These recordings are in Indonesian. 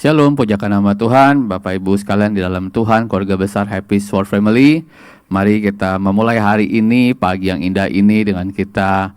Shalom, pujakan nama Tuhan, Bapak Ibu sekalian di dalam Tuhan, keluarga besar Happy Sword Family. Mari kita memulai hari ini, pagi yang indah ini dengan kita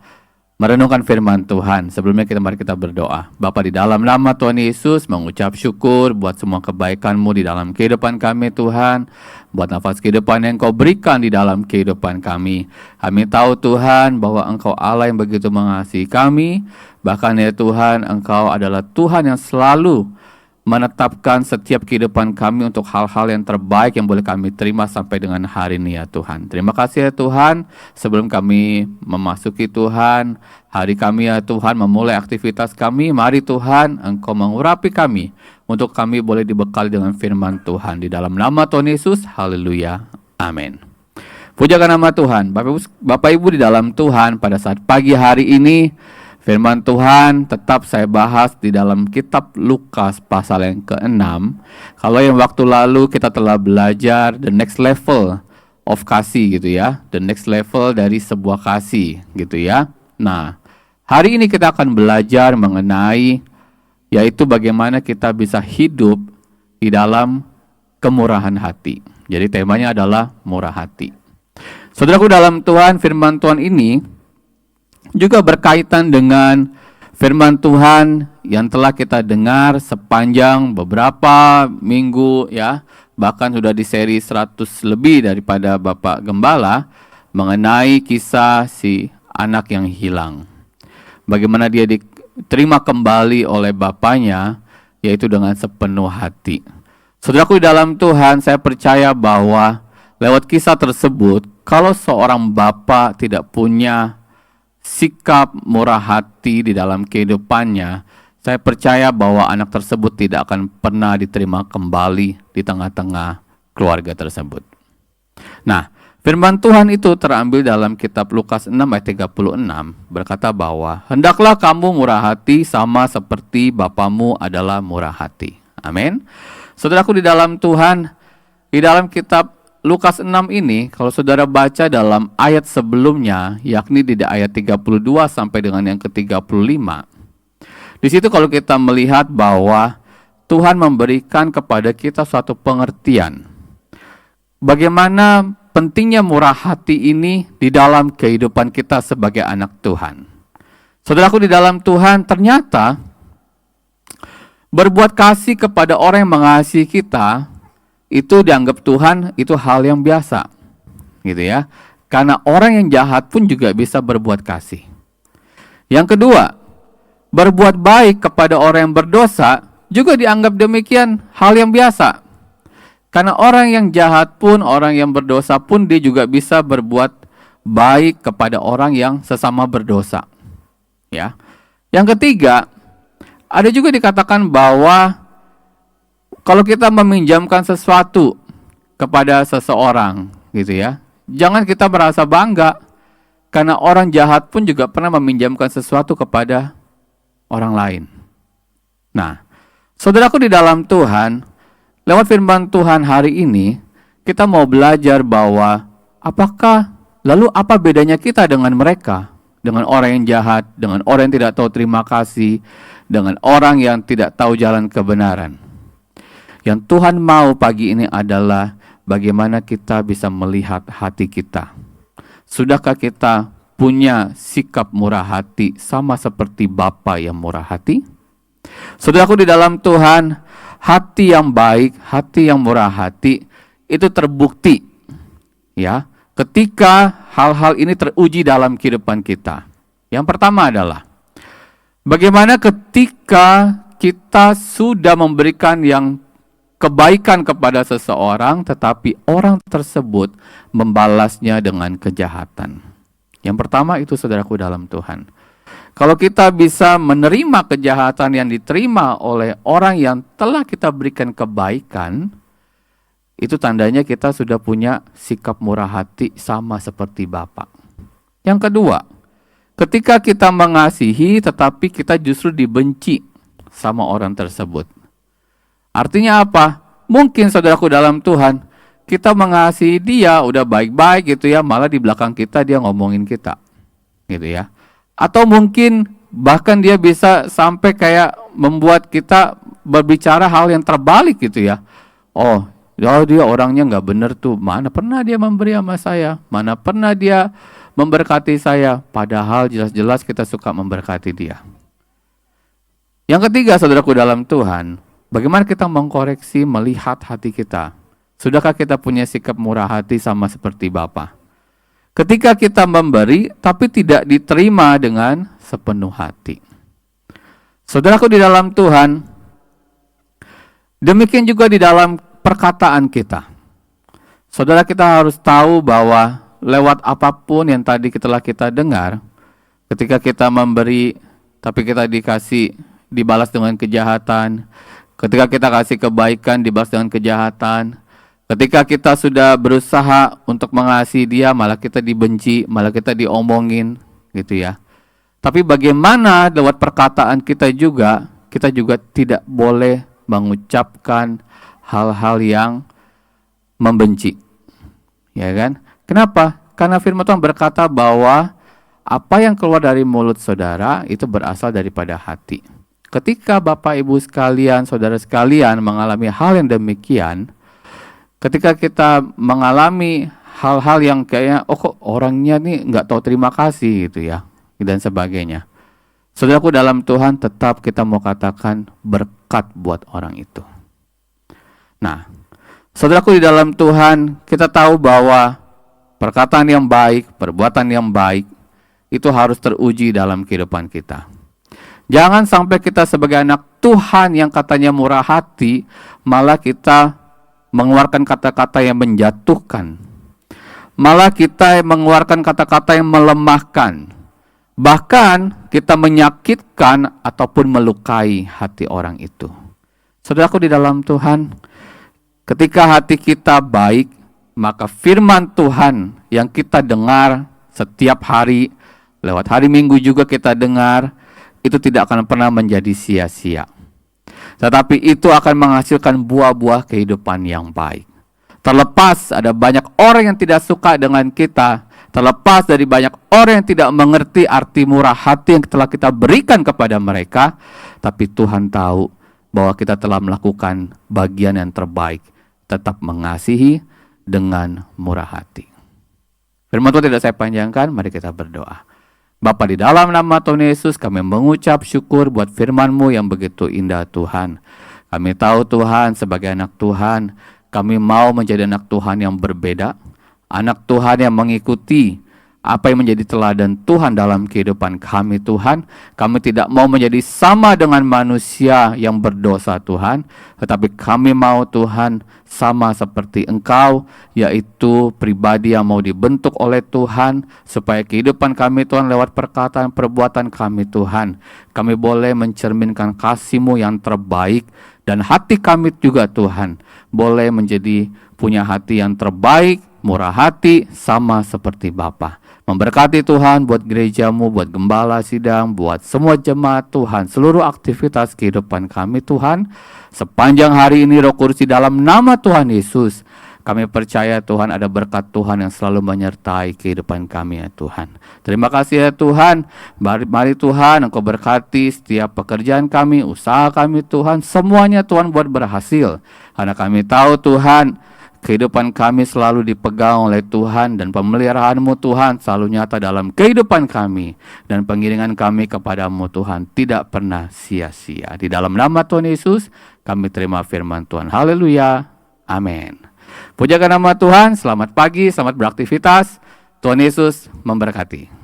merenungkan firman Tuhan. Sebelumnya mari kita berdoa. Bapa, di dalam nama Tuhan Yesus mengucap syukur buat semua kebaikan-Mu di dalam kehidupan kami Tuhan. Buat nafas kehidupan yang Kau berikan di dalam kehidupan kami. Kami tahu Tuhan bahwa Engkau Allah yang begitu mengasihi kami. Bahkan ya Tuhan, Engkau adalah Tuhan yang selalu menetapkan setiap kehidupan kami untuk hal-hal yang terbaik yang boleh kami terima sampai dengan hari ini ya Tuhan. Terima kasih ya Tuhan, sebelum kami memasuki Tuhan, hari kami ya Tuhan, memulai aktivitas kami, mari Tuhan Engkau mengurapi kami, untuk kami boleh dibekali dengan firman Tuhan. Di dalam nama Tuhan Yesus, haleluya, amin. Pujakan nama Tuhan. Bapak Ibu di dalam Tuhan, pada saat pagi hari ini, firman Tuhan tetap saya bahas di dalam kitab Lukas pasal yang ke-6. Kalau yang waktu lalu kita telah belajar the next level of kasih gitu ya. The next level dari sebuah kasih gitu ya. Nah, hari ini kita akan belajar mengenai yaitu bagaimana kita bisa hidup di dalam kemurahan hati. Jadi temanya adalah murah hati. Saudaraku dalam Tuhan, firman Tuhan ini juga berkaitan dengan firman Tuhan yang telah kita dengar sepanjang beberapa minggu ya, bahkan sudah di seri 100 lebih daripada Bapak Gembala mengenai kisah si anak yang hilang. Bagaimana dia diterima kembali oleh bapaknya, yaitu dengan sepenuh hati. Saudaraku di dalam Tuhan, saya percaya bahwa lewat kisah tersebut, kalau seorang bapak tidak punya sikap murah hati di dalam kehidupannya, saya percaya bahwa anak tersebut tidak akan pernah diterima kembali di tengah-tengah keluarga tersebut. Nah, firman Tuhan itu terambil dalam kitab Lukas 6 ayat 36, berkata bahwa hendaklah kamu murah hati sama seperti Bapamu adalah murah hati. Amin. Saudaraku di dalam Tuhan, di dalam kitab Lukas 6 ini, kalau saudara baca dalam ayat sebelumnya, yakni di ayat 32 sampai dengan yang ke-35. Di situ kalau kita melihat bahwa Tuhan memberikan kepada kita suatu pengertian. Bagaimana pentingnya murah hati ini di dalam kehidupan kita sebagai anak Tuhan. Saudaraku di dalam Tuhan, ternyata berbuat kasih kepada orang yang mengasihi kita, itu dianggap Tuhan itu hal yang biasa, gitu ya. Karena orang yang jahat pun juga bisa berbuat kasih. Yang kedua, berbuat baik kepada orang yang berdosa juga dianggap demikian hal yang biasa. Karena orang yang jahat pun, orang yang berdosa pun dia juga bisa berbuat baik kepada orang yang sesama berdosa. Ya. Yang ketiga, ada juga dikatakan bahwa kalau kita meminjamkan sesuatu kepada seseorang gitu ya, jangan kita merasa bangga, karena orang jahat pun juga pernah meminjamkan sesuatu kepada orang lain. Nah, saudaraku di dalam Tuhan, lewat firman Tuhan hari ini, kita mau belajar bahwa lalu apa bedanya kita dengan mereka, dengan orang yang jahat, dengan orang yang tidak tahu terima kasih, dengan orang yang tidak tahu jalan kebenaran. Yang Tuhan mau pagi ini adalah bagaimana kita bisa melihat hati kita. Sudahkah kita punya sikap murah hati sama seperti Bapa yang murah hati? Saudaraku di dalam Tuhan, hati yang baik, hati yang murah hati itu terbukti ya, ketika hal-hal ini teruji dalam kehidupan kita. Yang pertama adalah bagaimana ketika kita sudah memberikan yang kebaikan kepada seseorang, tetapi orang tersebut membalasnya dengan kejahatan. Yang pertama itu saudaraku dalam Tuhan. Kalau kita bisa menerima kejahatan yang diterima oleh orang yang telah kita berikan kebaikan, itu tandanya kita sudah punya sikap murah hati sama seperti Bapa. Yang kedua, ketika kita mengasihi tetapi kita justru dibenci sama orang tersebut. Artinya apa? Mungkin saudaraku dalam Tuhan, kita mengasihi dia, udah baik-baik gitu ya, malah di belakang kita dia ngomongin kita, gitu ya. Atau mungkin bahkan dia bisa sampai kayak membuat kita berbicara hal yang terbalik gitu ya. Oh, ya dia orangnya nggak benar tuh. Mana pernah dia memberi sama saya? Mana pernah dia memberkati saya? Padahal jelas-jelas kita suka memberkati dia. Yang ketiga, saudaraku dalam Tuhan, bagaimana kita mengkoreksi melihat hati kita? Sudahkah kita punya sikap murah hati sama seperti Bapa? Ketika kita memberi, tapi tidak diterima dengan sepenuh hati. Saudaraku di dalam Tuhan, demikian juga di dalam perkataan kita. Saudara, kita harus tahu bahwa lewat apapun yang tadi telah kita dengar, ketika kita memberi, tapi kita dibalas dengan kejahatan, ketika kita kasih kebaikan, dibalas dengan kejahatan, ketika kita sudah berusaha untuk mengasihi dia, malah kita dibenci, malah kita diomongin, gitu ya. Tapi bagaimana lewat perkataan kita juga tidak boleh mengucapkan hal-hal yang membenci. Ya kan? Kenapa? Karena firman Tuhan berkata bahwa apa yang keluar dari mulut saudara itu berasal daripada hati. Ketika Bapak Ibu sekalian, saudara sekalian mengalami hal yang demikian, ketika kita mengalami hal-hal yang kayaknya, oh kok orangnya nih nggak tahu terima kasih gitu ya, dan sebagainya. Saudaraku dalam Tuhan, tetap kita mau katakan berkat buat orang itu. Nah, saudaraku di dalam Tuhan, kita tahu bahwa perkataan yang baik, perbuatan yang baik, itu harus teruji dalam kehidupan kita. Jangan sampai kita sebagai anak Tuhan yang katanya murah hati, malah kita mengeluarkan kata-kata yang menjatuhkan. Malah kita mengeluarkan kata-kata yang melemahkan. Bahkan kita menyakitkan ataupun melukai hati orang itu. Saudaraku di dalam Tuhan, ketika hati kita baik, maka firman Tuhan yang kita dengar setiap hari, lewat hari Minggu juga kita dengar, itu tidak akan pernah menjadi sia-sia. Tetapi itu akan menghasilkan buah-buah kehidupan yang baik. Terlepas ada banyak orang yang tidak suka dengan kita, terlepas dari banyak orang yang tidak mengerti arti murah hati yang telah kita berikan kepada mereka, tapi Tuhan tahu bahwa kita telah melakukan bagian yang terbaik, tetap mengasihi dengan murah hati. Firman Tuhan tidak saya panjangkan, mari kita berdoa. Bapa, di dalam nama Tuhan Yesus kami mengucap syukur buat firman-Mu yang begitu indah Tuhan. Kami tahu Tuhan sebagai anak Tuhan, kami mau menjadi anak Tuhan yang berbeda, anak Tuhan yang mengikuti apa yang menjadi teladan Tuhan dalam kehidupan kami Tuhan. Kami tidak mau menjadi sama dengan manusia yang berdosa Tuhan, tetapi kami mau Tuhan sama seperti Engkau, yaitu pribadi yang mau dibentuk oleh Tuhan, supaya kehidupan kami Tuhan lewat perkataan perbuatan kami Tuhan, kami boleh mencerminkan kasih-Mu yang terbaik, dan hati kami juga Tuhan boleh menjadi punya hati yang terbaik, murah hati, sama seperti Bapa. Memberkati Tuhan buat gereja-Mu, buat gembala sidang, buat semua jemaat Tuhan, seluruh aktivitas kehidupan kami Tuhan. Sepanjang hari ini Roh Kudus di dalam nama Tuhan Yesus, kami percaya Tuhan ada berkat Tuhan yang selalu menyertai kehidupan kami ya Tuhan. Terima kasih ya Tuhan. Mari Tuhan Engkau berkati setiap pekerjaan kami, usaha kami Tuhan, semuanya Tuhan buat berhasil. Karena kami tahu Tuhan, kehidupan kami selalu dipegang oleh Tuhan, dan pemeliharaan-Mu Tuhan selalu nyata dalam kehidupan kami, dan pengiringan kami kepadamu Tuhan tidak pernah sia-sia. Di dalam nama Tuhan Yesus kami terima firman Tuhan. Haleluya. Amin. Pujakan nama Tuhan. Selamat pagi, selamat beraktivitas. Tuhan Yesus memberkati.